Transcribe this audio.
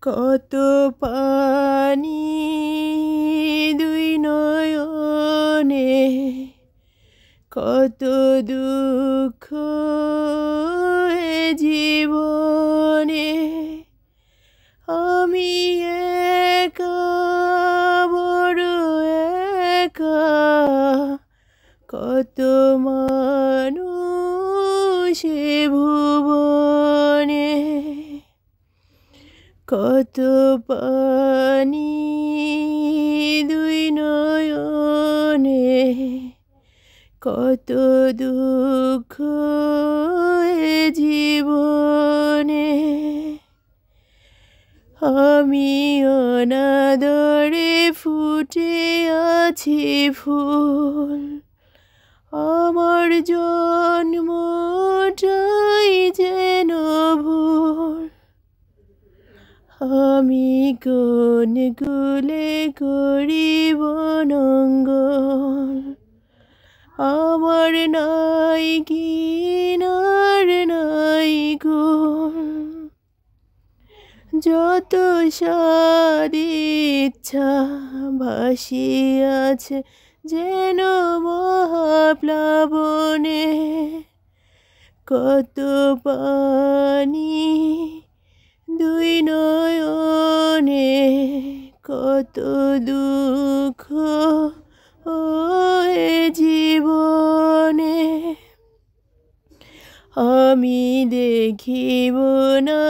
কত পানি দুই নয়নে, কত দুঃখ এ জীবনে। আমি একা, বড় একা, কত মানুষ এ ভুবনে। কত পানি দুই নয়নে, কত দুঃখ এ জীবনে। আমি অনাদরে ফুটে আছি ফুল, আমার জন্মটাই যেন ভুল। আমি কোন কুলে করিব নঙ্গল, আমার নাই কিনার নাই কুল। যত সাদ ইচ্ছা ভাসিয়াছে যেন মহাপ্লাবনে। কত পানি দুই নয়নে, কত দুঃখ ও এ জীবনে। আমি দেখিব না